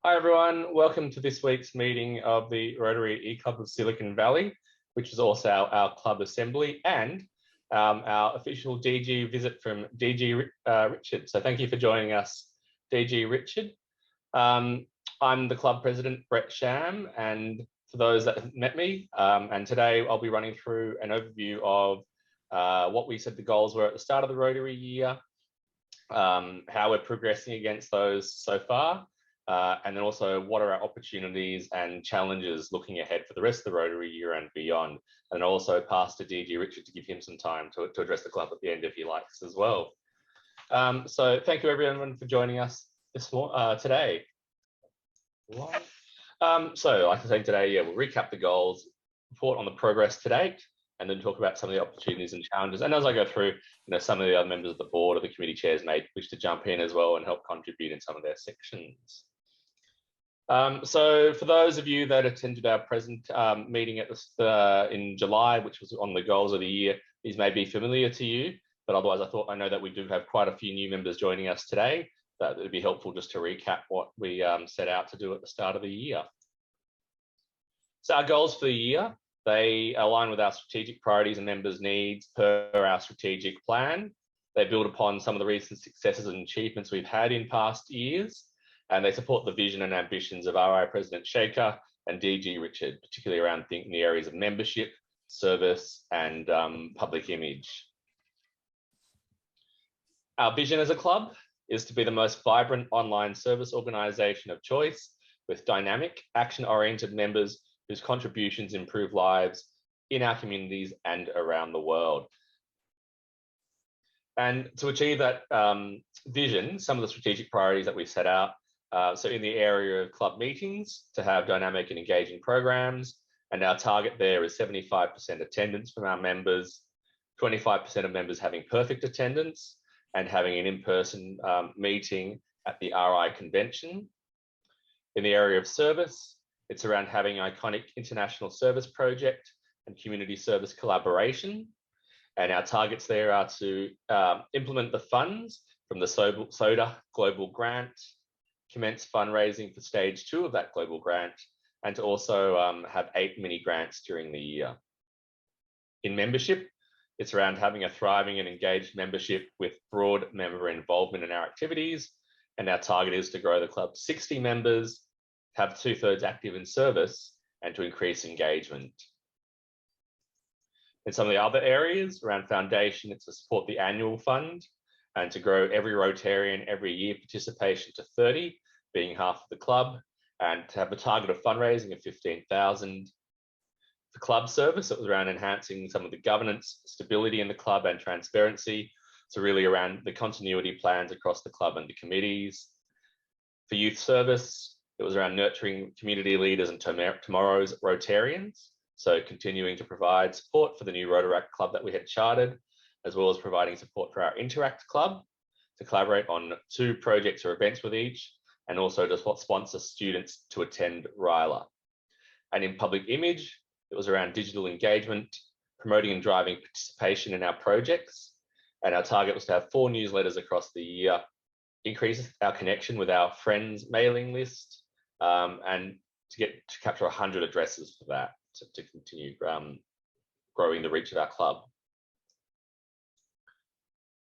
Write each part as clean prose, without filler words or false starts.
Hi everyone, welcome to this week's meeting of the Rotary eClub of Silicon Valley, which is also our club assembly and our official DG visit from DG Richard. So thank you for joining us, DG Richard. I'm the club president, Brett Sham, and for those that have met me, and today I'll be running through an overview of what we said the goals were at the start of the Rotary year, how we're progressing against those so far, and then also what are our opportunities and challenges looking ahead for the rest of the Rotary year and beyond. And also pass to DG Richard to give him some time to address the club at the end if he likes as well. So thank you everyone for joining us today. So like I said today, we'll recap the goals, report on the progress to date, and then talk about some of the opportunities and challenges. And as I go through, some of the other members of the board or the committee chairs may wish to jump in as well and help contribute in some of their sections. So for those of you that attended our present meeting in July, which was on the goals of the year, these may be familiar to you, but otherwise I know that we do have quite a few new members joining us today. That would be helpful just to recap what we set out to do at the start of the year. So our goals for the year, they align with our strategic priorities and members' needs per our strategic plan. They build upon some of the recent successes and achievements we've had in past years, and they support the vision and ambitions of RI President Shaker and DG Richard, particularly around thinking the areas of membership, service, and public image. Our vision as a club is to be the most vibrant online service organisation of choice with dynamic, action-oriented members whose contributions improve lives in our communities and around the world. And to achieve that vision, some of the strategic priorities that we set out, so in the area of club meetings, to have dynamic and engaging programs, and our target there is 75% attendance from our members, 25% of members having perfect attendance, and having an in-person meeting at the RI convention. In the area of service, it's around having an iconic international service project and community service collaboration. And our targets there are to implement the funds from the SODA Global Grant, commence fundraising for stage 2 of that global grant, and to also have 8 mini grants during the year. In membership, it's around having a thriving and engaged membership with broad member involvement in our activities. And our target is to grow the club to 60 members, have 2/3 active in service, and to increase engagement. In some of the other areas around foundation, it's to support the annual fund and to grow every Rotarian every year participation to 30, being half of the club, and to have a target of fundraising of 15,000. For club service, it was around enhancing some of the governance, stability in the club and transparency. So really around the continuity plans across the club and the committees. For youth service, it was around nurturing community leaders and tomorrow's Rotarians. So continuing to provide support for the new Rotaract Club that we had chartered, as well as providing support for our Interact Club to collaborate on 2 projects or events with each, and also to sponsor students to attend RILA. And in public image, it was around digital engagement, promoting and driving participation in our projects. And our target was to have 4 newsletters across the year, increase our connection with our friends mailing list, and to capture 100 addresses for that to continue growing the reach of our club.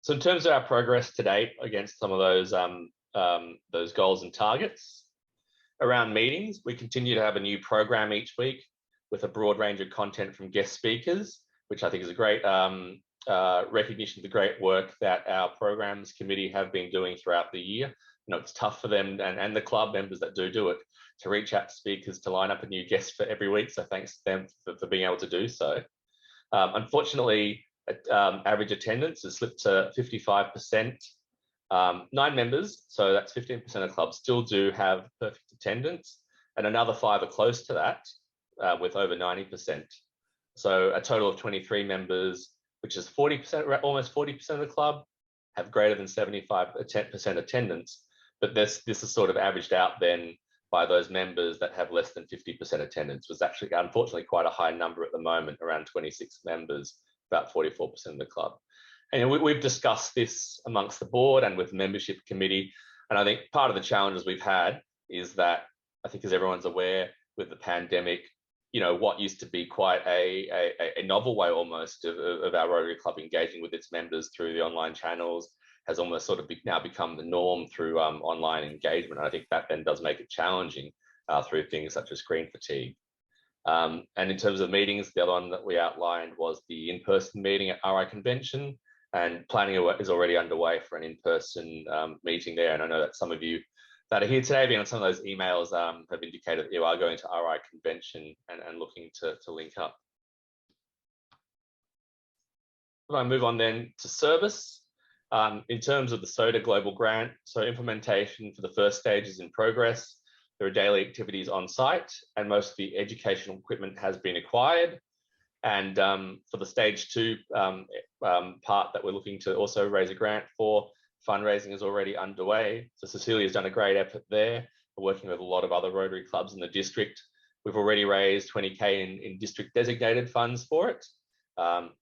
So in terms of our progress to date against some of those goals and targets, around meetings, we continue to have a new program each week with a broad range of content from guest speakers, which I think is a great recognition of the great work that our programs committee have been doing throughout the year. It's tough for them and the club members that do it to reach out to speakers to line up a new guest for every week. So thanks to them for being able to do so. Unfortunately, average attendance has slipped to 55%. 9 members, so that's 15% of clubs, still do have perfect attendance, and another 5 are close to that with over 90%. So a total of 23 members, which is 40%, almost 40% of the club, have greater than 75% attendance. But this is sort of averaged out then by those members that have less than 50% attendance, was actually unfortunately quite a high number at the moment, around 26 members, about 44% of the club. And we've discussed this amongst the board and with the membership committee. And I think part of the challenges we've had is that I think, as everyone's aware, with the pandemic, what used to be quite a novel way almost of our Rotary Club engaging with its members through the online channels has almost sort of now become the norm through online engagement. And I think that then does make it challenging through things such as screen fatigue. And in terms of meetings, the other one that we outlined was the in-person meeting at RI Convention, and planning is already underway for an in-person meeting there. And I know that some of you that are here today, being on some of those emails, have indicated that you are going to RI Convention and looking to link up. If I move on then to service, in terms of the SOTA Global Grant, so implementation for the first stage is in progress. There are daily activities on site, and most of the educational equipment has been acquired. And for the stage 2 part that we're looking to also raise a grant for, fundraising is already underway. So Cecilia's done a great effort there. We're working with a lot of other Rotary clubs in the district. We've already raised 20K in district designated funds for it.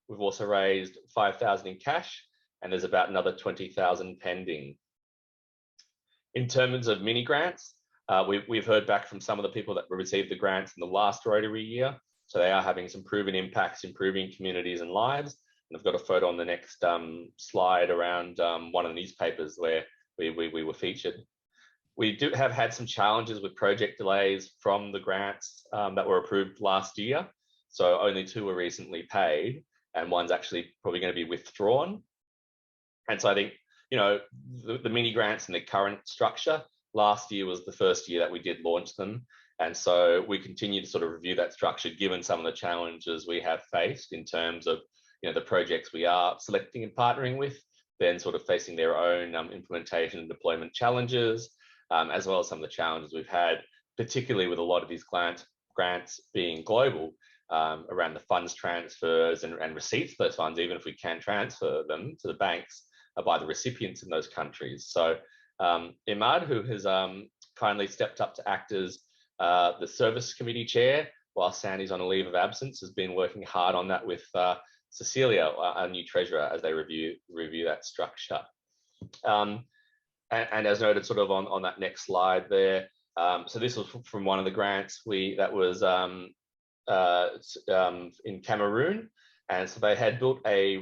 We've also raised 5,000 in cash, and there's about another 20,000 pending. In terms of mini grants, we've heard back from some of the people that received the grants in the last Rotary year. So they are having some proven impacts, improving communities and lives. And I've got a photo on the next slide around one of the newspapers where we were featured. We do have had some challenges with project delays from the grants that were approved last year. So only 2 were recently paid, and one's actually probably going to be withdrawn. And so I think, the mini grants in the current structure, last year was the first year that we did launch them. And so we continue to sort of review that structure, given some of the challenges we have faced in terms of, the projects we are selecting and partnering with, then sort of facing their own implementation and deployment challenges, as well as some of the challenges we've had, particularly with a lot of these grants being global, around the funds transfers and receipts of those funds, even if we can transfer them to the banks by the recipients in those countries. So Imad, who has kindly stepped up to act as the service committee chair, while Sandy's on a leave of absence, has been working hard on that with Cecilia, our new treasurer, as they review that structure. And as noted sort of on that next slide there, so this was from one of the grants that was in Cameroon. And so they had built a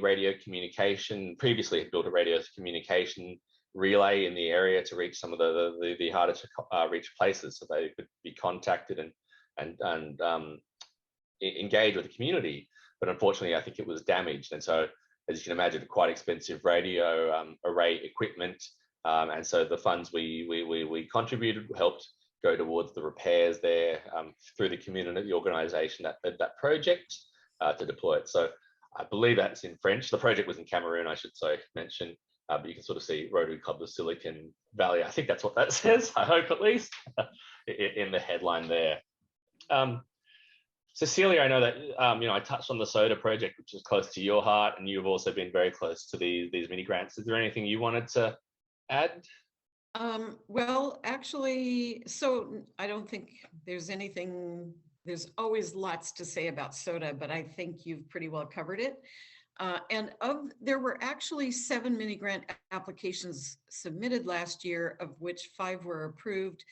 previously had built a radio communication relay in the area to reach some of the harder to reach places, so they could be contacted and engage with the community. But unfortunately, I think it was damaged. And so, as you can imagine, quite expensive radio array equipment. And so the funds we contributed helped go towards the repairs there through the community, the organisation that led that project to deploy it. So I believe that's in French. The project was in Cameroon, I should mention. But you can sort of see Rotary Club of Silicon Valley. I think that's what that says, I hope at least, in the headline there. Cecilia, I know that I touched on the SOTA project, which is close to your heart, and you've also been very close to these mini grants. Is there anything you wanted to add? Well, actually, so I don't think there's anything, there's always lots to say about SOTA, but I think you've pretty well covered it. And there were actually 7 mini grant applications submitted last year, of which 5 were approved.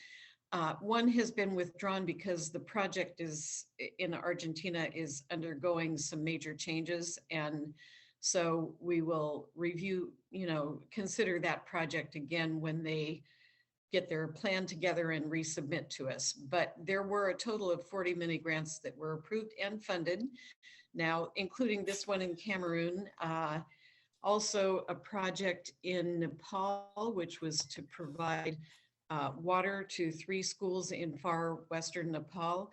1 has been withdrawn because the project in Argentina is undergoing some major changes. And so we will review, consider that project again when they get their plan together and resubmit to us. But there were a total of 40 mini grants that were approved and funded. Now, including this one in Cameroon, also a project in Nepal, which was to provide water to 3 schools in far western Nepal.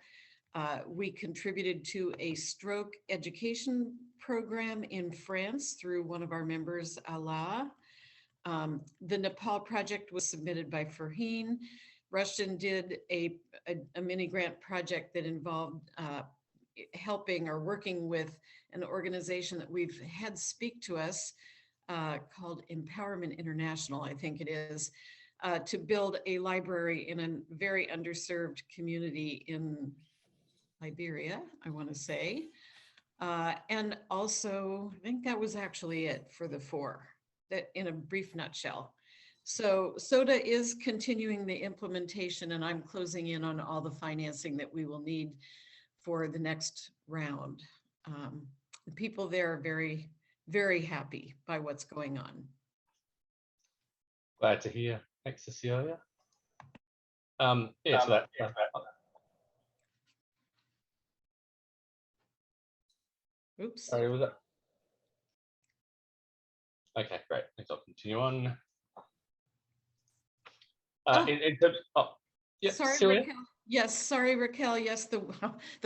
We contributed to a stroke education program in France through one of our members, Allah. The Nepal project was submitted by Farheen. Rushton did a mini grant project that involved helping or working with an organization that we've had speak to us called Empowerment International, I think it is, to build a library in a very underserved community in Liberia, I want to say. And also, I think that was actually it for the 4, that in a brief nutshell. So SOTA is continuing the implementation, and I'm closing in on all the financing that we will need for the next round. The people there are very, very happy by what's going on. Glad to hear. Thanks, Cecilia. Yeah, so that. Oops. Sorry, was that? Okay, great. Thanks. I'll continue on. In terms, yeah, sorry, Cecilia? Raquel. Yes, sorry, Raquel. Yes, the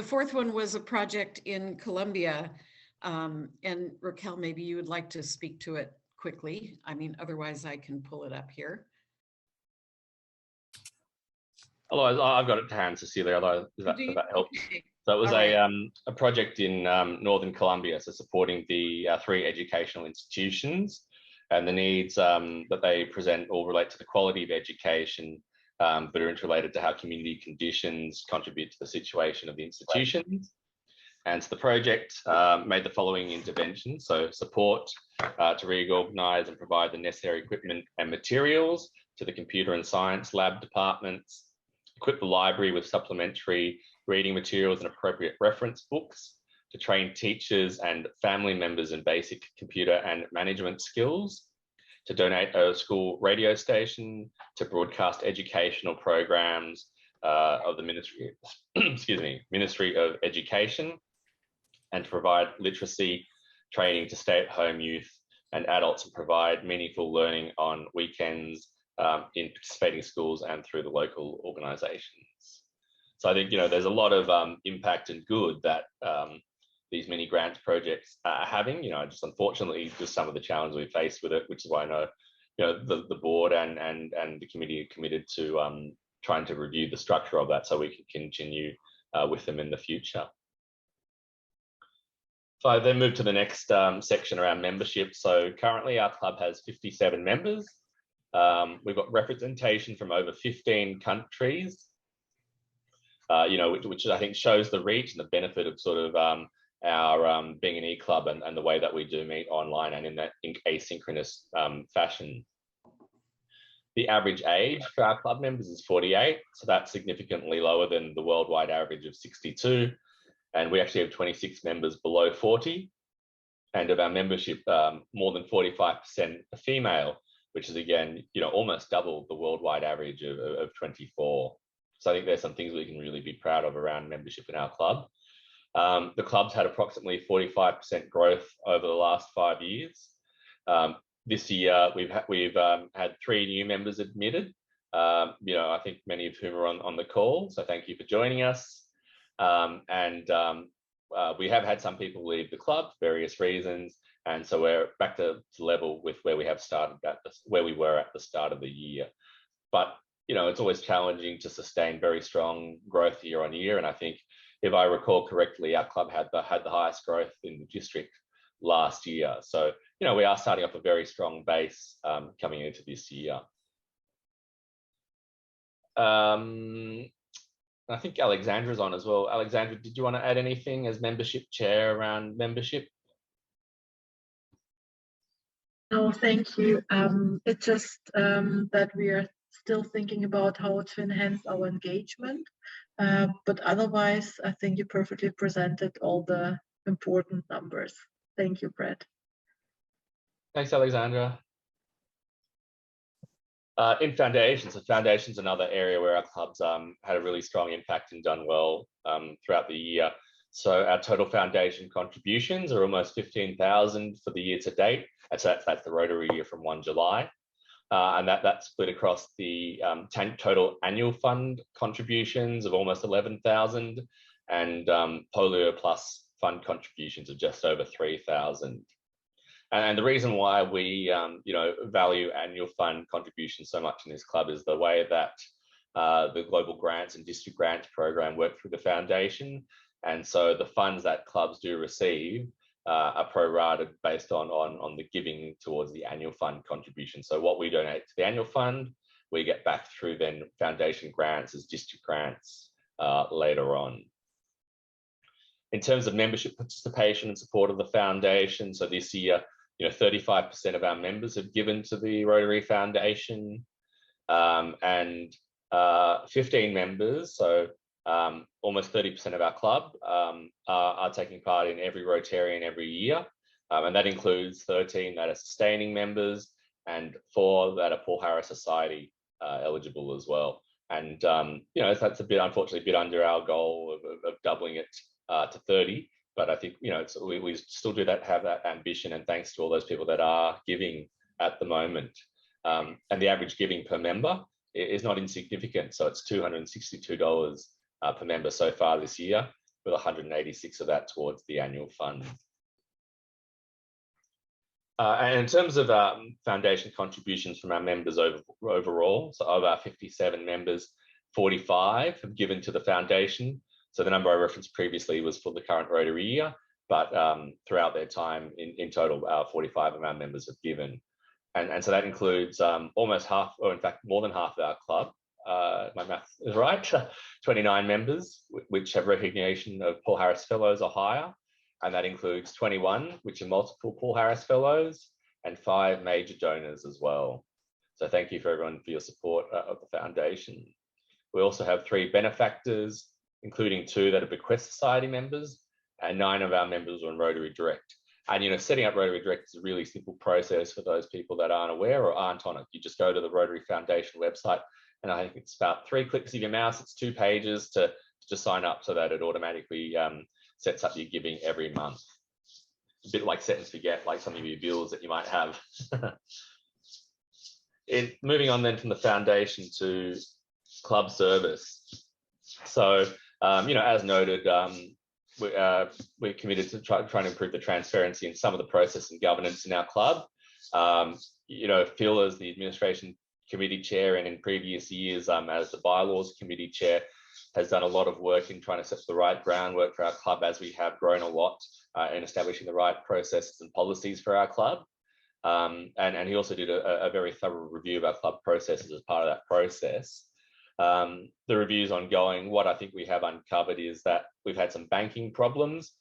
fourth one was a project in Colombia. And Raquel, maybe you would like to speak to it quickly. I mean, otherwise I can pull it up here. Otherwise, I've got it to hand, Cecilia, although that helps. Okay. So it was Right. A project in Northern Colombia, so supporting the 3 educational institutions, and the needs that they present all relate to the quality of education, but are interrelated to how community conditions contribute to the situation of the institutions. And so the project made the following interventions. So support to reorganise and provide the necessary equipment and materials to the computer and science lab departments, equip the library with supplementary reading materials and appropriate reference books, to train teachers and family members in basic computer and management skills, to donate a school radio station to broadcast educational programs of the Ministry, Ministry of Education, and to provide literacy training to stay-at-home youth and adults, and provide meaningful learning on weekends in participating schools and through the local organisations. So I think, there's a lot of impact and good that these mini grants projects are having. Just unfortunately, just some of the challenges we face with it, which is why I know, the board and the committee are committed to trying to review the structure of that so we can continue with them in the future. So I then move to the next section around membership. So currently our club has 57 members. We've got representation from over 15 countries, which I think shows the reach and the benefit of sort of our being an e-club and the way that we do meet online and in that asynchronous fashion. The average age for our club members is 48, so that's significantly lower than the worldwide average of 62. And we actually have 26 members below 40. And of our membership, more than 45% are female, which is, again, almost double the worldwide average of 24. So I think there's some things we can really be proud of around membership in our club. The club's had approximately 45% growth over the last 5 years. This year, we've had 3 new members admitted, I think many of whom are on the call. So thank you for joining us. We have had some people leave the club for various reasons, and so we're back to level with where we have started where we were at the start of the year. But it's always challenging to sustain very strong growth year on year, and I think, if I recall correctly, our club had the highest growth in the district last year. So we are starting off a very strong base coming into this year. I think Alexandra's on as well. Alexandra, did you want to add anything as membership chair around membership? No, thank you. It's just that we are still thinking about how to enhance our engagement. But otherwise, I think you perfectly presented all the important numbers. Thank you, Brett. Thanks, Alexandra. In foundations, so foundations another area where our clubs had a really strong impact and done well throughout the year. So our total foundation contributions are almost 15,000 for the year to date. That's the Rotary Year from 1 July. And that's split across the total annual fund contributions of almost 11,000 and Polio Plus fund contributions of just over 3,000. And the reason why we, value annual fund contributions so much in this club is the way that the global grants and district grants program work through the foundation. And so the funds that clubs do receive are prorated based on the giving towards the annual fund contribution. So what we donate to the annual fund, we get back through then foundation grants as district grants later on. In terms of membership participation and support of the foundation, so this year, 35% of our members have given to the Rotary Foundation, and 15 members, so almost 30% of our club are taking part in every Rotarian every year, and that includes 13 that are sustaining members and 4 that are Paul Harris Society eligible as well. And that's unfortunately a bit under our goal of doubling it to 30. But I think we still have that ambition, and thanks to all those people that are giving at the moment. And the average giving per member is not insignificant. So it's $262 per member so far this year, with 186 of that towards the annual fund. And in terms of foundation contributions from our members overall, so of our 57 members, 45 have given to the foundation. So the number I referenced previously was for the current Rotary Year, but throughout their time in total, 45 of our members have given. And so that includes almost half, or in fact, more than half of our club. My math is right, 29 members, which have recognition of Paul Harris Fellows or higher. And that includes 21, which are multiple Paul Harris Fellows, and 5 major donors as well. So thank you for everyone for your support of the foundation. We also have 3 benefactors, including 2 that are Bequest Society members, and 9 of our members are on Rotary Direct. And setting up Rotary Direct is a really simple process for those people that aren't aware or aren't on it. You just go to the Rotary Foundation website, and I think it's about 3 clicks of your mouse. It's 2 pages to sign up, so that it automatically sets up your giving every month. A bit like set and forget, like some of your bills that you might have. Moving on then from the foundation to club service. So, as noted, we're committed to trying to improve the transparency in some of the process and governance in our club. Phil, as the administration committee chair, and in previous years as the bylaws committee chair, has done a lot of work in trying to set the right groundwork for our club, as we have grown a lot in establishing the right processes and policies for our club. And he also did a very thorough review of our club processes as part of that process. The review's ongoing. What I think we have uncovered is that we've had some banking problems,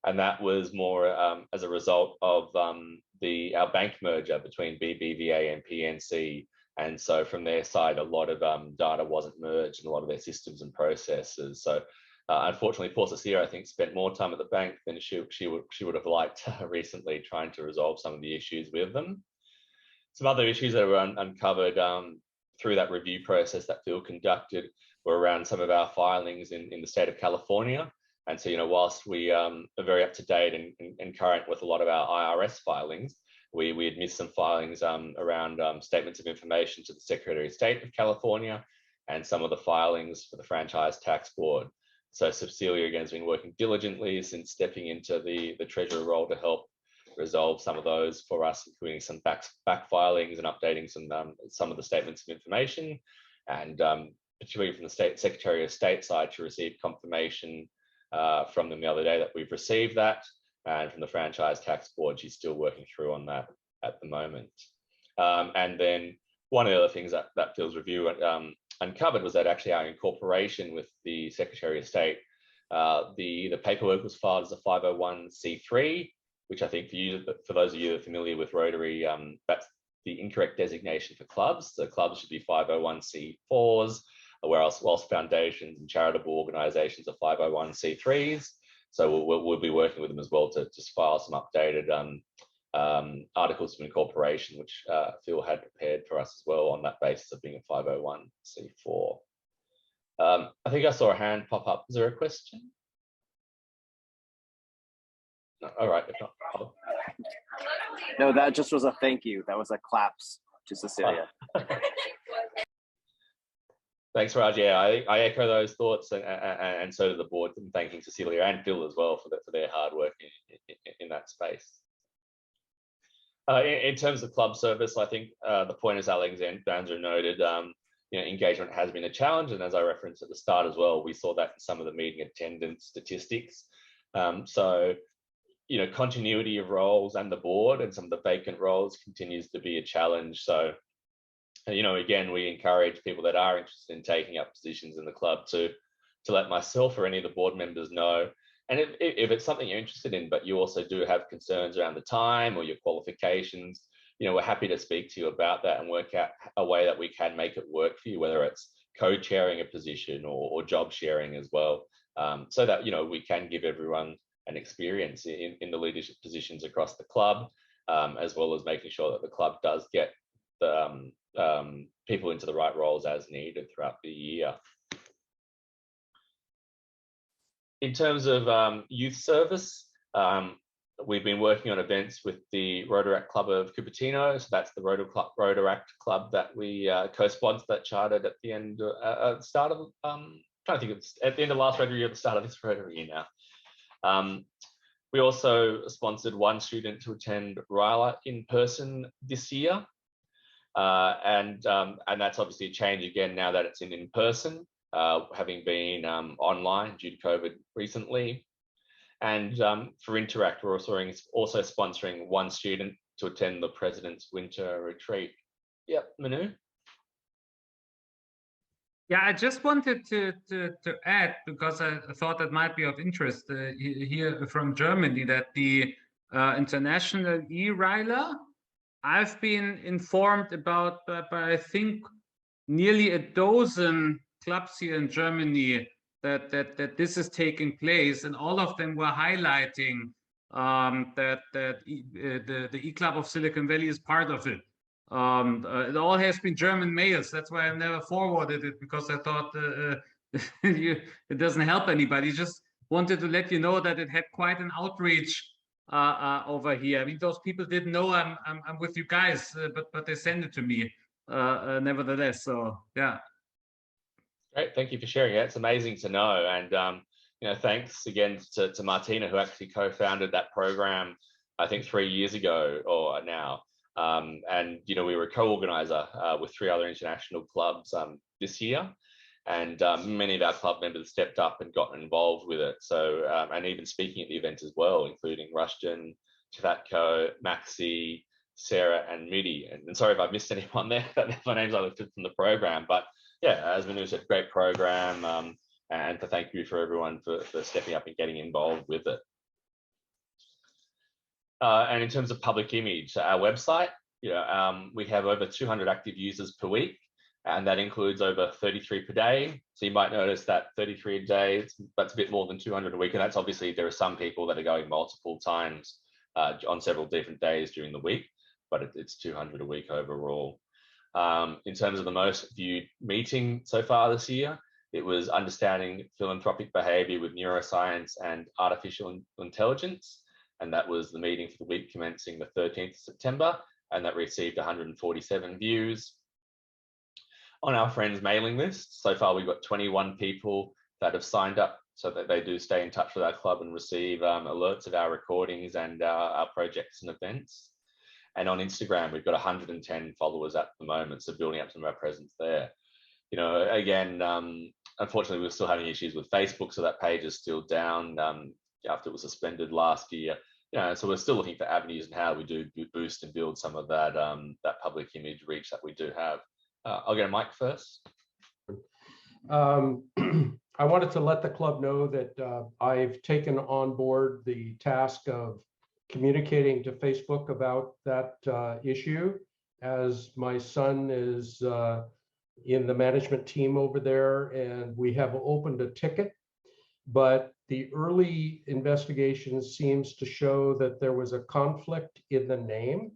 and that was more as a result of our bank merger between BBVA and PNC. And so from their side, a lot of data wasn't merged in a lot of their systems and processes. So unfortunately, Paul Cecilia, I think, spent more time at the bank than she would have liked recently, trying to resolve some of the issues with them. Some other issues that were uncovered through that review process that Phil conducted were around some of our filings in the state of California. And so, whilst we are very up to date and current with a lot of our IRS filings, we had missed some filings around statements of information to the Secretary of State of California, and some of the filings for the Franchise Tax Board. So Cecilia, again, has been working diligently since stepping into the Treasurer role to help resolve some of those for us, including some back filings and updating some of the statements of information, and particularly from the Secretary of State side, to receive confirmation from them the other day that we've received that. And from the Franchise Tax Board, she's still working through on that at the moment. And then one of the other things that Phil's review uncovered was that actually our incorporation with the Secretary of State, the paperwork was filed as a 501c3, which I think for those of you that are familiar with Rotary, that's the incorrect designation for clubs. So clubs should be 501c4s, whilst foundations and charitable organisations are 501c3s. So we'll be working with them as well to just file some updated articles of incorporation, which Phil had prepared for us as well on that basis of being a 501c4. I think I saw a hand pop up. Is there a question? No, all right. If not, no, that just was a thank you. That was a claps to Cecilia. Thanks, Raj. Yeah, I echo those thoughts, and so do the board, and thanking Cecilia and Phil as well for their hard work in that space. In terms of club service, I think the point, as Alexandra noted, engagement has been a challenge, and as I referenced at the start as well, we saw that in some of the meeting attendance statistics. So, continuity of roles and the board and some of the vacant roles continues to be a challenge. So, again, we encourage people that are interested in taking up positions in the club to let myself or any of the board members know. And if it's something you're interested in, but you also do have concerns around the time or your qualifications, we're happy to speak to you about that and work out a way that we can make it work for you, whether it's co-chairing a position or job sharing as well, so that, we can give everyone an experience in the leadership positions across the club, as well as making sure that the club does get the people into the right roles as needed throughout the year. In terms of youth service, we've been working on events with the Rotary Club of Cupertino. So that's the Rotary Club that we co-sponsored, that chartered at the end, at the start of, trying to think, it's at the end of last Rotary Year, at the start of this Rotary Year now. We also sponsored one student to attend RYLA in person this year. And that's obviously a change again now that it's in person, having been online due to COVID recently. And for Interact, we're also sponsoring one student to attend the President's Winter Retreat. Yep, Manu? Yeah, I just wanted to add, because I thought that might be of interest here from Germany, that the International E-Reiler, I've been informed about by I think nearly a dozen clubs here in Germany that this is taking place, and all of them were highlighting that the eClub of Silicon Valley is part of it. It all has been German mails. That's why I've never forwarded it, because I thought it doesn't help anybody. Just wanted to let you know that it had quite an outreach over here. I mean, those people didn't know I'm with you guys, but they sent it to me nevertheless. So yeah. Great, thank you for sharing it. It's amazing to know, and thanks again to Martina, who actually co-founded that program, I think 3 years ago or now. And we were a co-organizer with 3 other international clubs this year, and many of our club members stepped up and got involved with it. So and even speaking at the event as well, including Rushton, Chivatko, Maxi, Sarah, and Moody. And sorry if I missed anyone there, that's my names I lifted from the program. But yeah, as Manu said, great program, and to thank you for everyone for stepping up and getting involved with it. And in terms of public image, our website, we have over 200 active users per week, and that includes over 33 per day. So you might notice that 33 a day, that's a bit more than 200 a week. And that's obviously, there are some people that are going multiple times on several different days during the week, but it's 200 a week overall. In terms of the most viewed meeting so far this year, it was Understanding Philanthropic Behavior with Neuroscience and Artificial Intelligence. And that was the meeting for the week commencing the 13th of September, and that received 147 views. On our friends mailing list, so far we've got 21 people that have signed up so that they do stay in touch with our club and receive alerts of our recordings and our projects and events. And on Instagram, we've got 110 followers at the moment, so building up some of our presence there. Again, unfortunately, we're still having issues with Facebook, so that page is still down after it was suspended last year. So we're still looking for avenues and how we do boost and build some of that that public image reach that we do have. I'll get a mic first. I wanted to let the club know that I've taken on board the task of communicating to Facebook about that issue, as my son is in the management team over there, and we have opened a ticket. But the early investigation seems to show that there was a conflict in the name,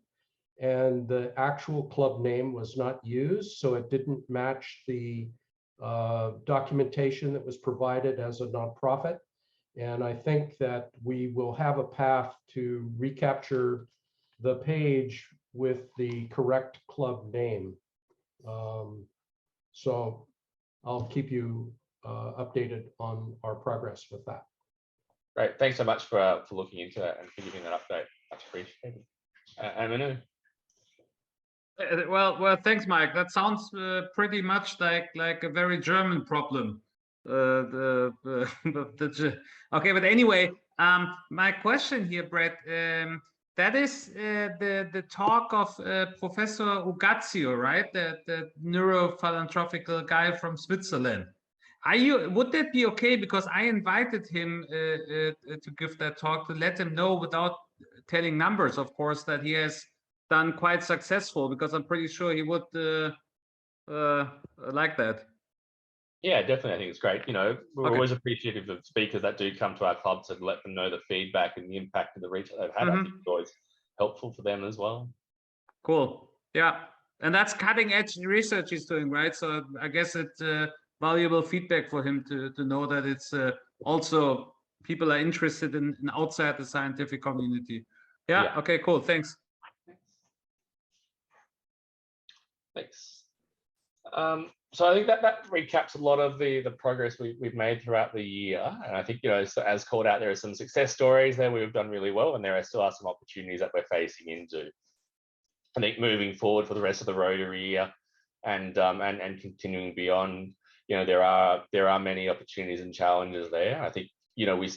and the actual club name was not used, so it didn't match the documentation that was provided as a nonprofit. And I think that we will have a path to recapture the page with the correct club name. So I'll keep you updated on our progress with that. Great, thanks so much for looking into that and for giving that update. Much appreciated. And Manu? Well, thanks, Mike. That sounds pretty much like a very German problem. Okay, but anyway, my question here, Brett, that is the talk of Professor Ugazio, right? The neurophilanthropical guy from Switzerland. would that be okay? Because I invited him to give that talk, to let him know without telling numbers, of course, that he has done quite successful, because I'm pretty sure he would like that. Yeah, definitely. I think it's great. You know, we're Okay. always appreciative of speakers that do come to our club to let them know the feedback and the impact of the reach that they've had. I think it's always helpful for them as well. Cool. Yeah. And that's cutting edge research he's doing, right? So I guess it's valuable feedback for him to know that it's also people are interested in outside the scientific community. Yeah. Okay, cool. Thanks. Thanks. So I think that recaps a lot of the progress we've made throughout the year. And I think, you know, so as called out, there are some success stories there we've done really well, and there still are some opportunities that we're facing into. I think moving forward for the rest of the Rotary Year and continuing beyond, you know, there are many opportunities and challenges there. I think, you know, we're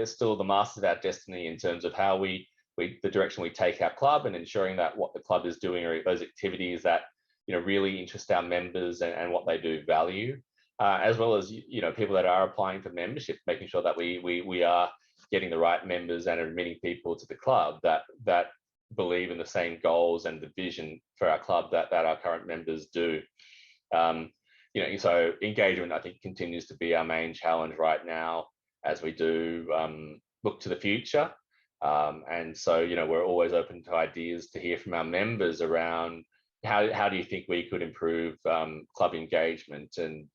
still the masters of our destiny in terms of how the direction we take our club, and ensuring that what the club is doing are those activities that, you know, really interest our members and what they do value, as well as, you know, people that are applying for membership, making sure that we are getting the right members and admitting people to the club that believe in the same goals and the vision for our club that our current members do. You know, so engagement, I think, continues to be our main challenge right now as we do look to the future. And so, you know, we're always open to ideas to hear from our members around how do you think we could improve club engagement, and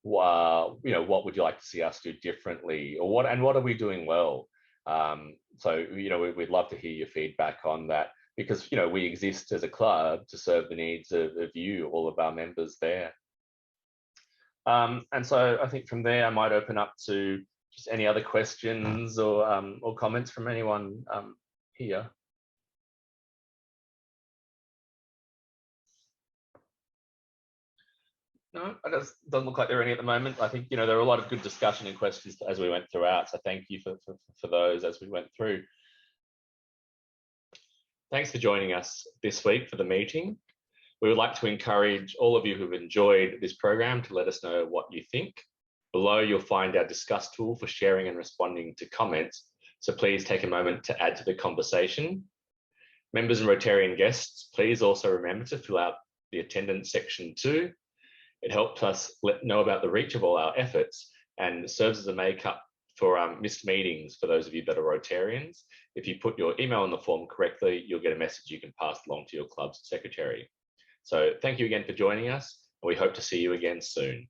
what would you like to see us do differently, or what are we doing well? So, you know, we'd love to hear your feedback on that, because, you know, we exist as a club to serve the needs of you, all of our members there. And so I think from there I might open up to just any other questions or comments from anyone here. No, it doesn't look like there are any at the moment. I think, you know, there are a lot of good discussion and questions as we went throughout. So thank you for those as we went through. Thanks for joining us this week for the meeting. We would like to encourage all of you who've enjoyed this program to let us know what you think. Below, you'll find our discuss tool for sharing and responding to comments. So please take a moment to add to the conversation. Members and Rotarian guests, please also remember to fill out the attendance section too. It helps us know about the reach of all our efforts and serves as a makeup for missed meetings for those of you that are Rotarians. If you put your email in the form correctly, you'll get a message you can pass along to your club's secretary. So thank you again for joining us, and we hope to see you again soon.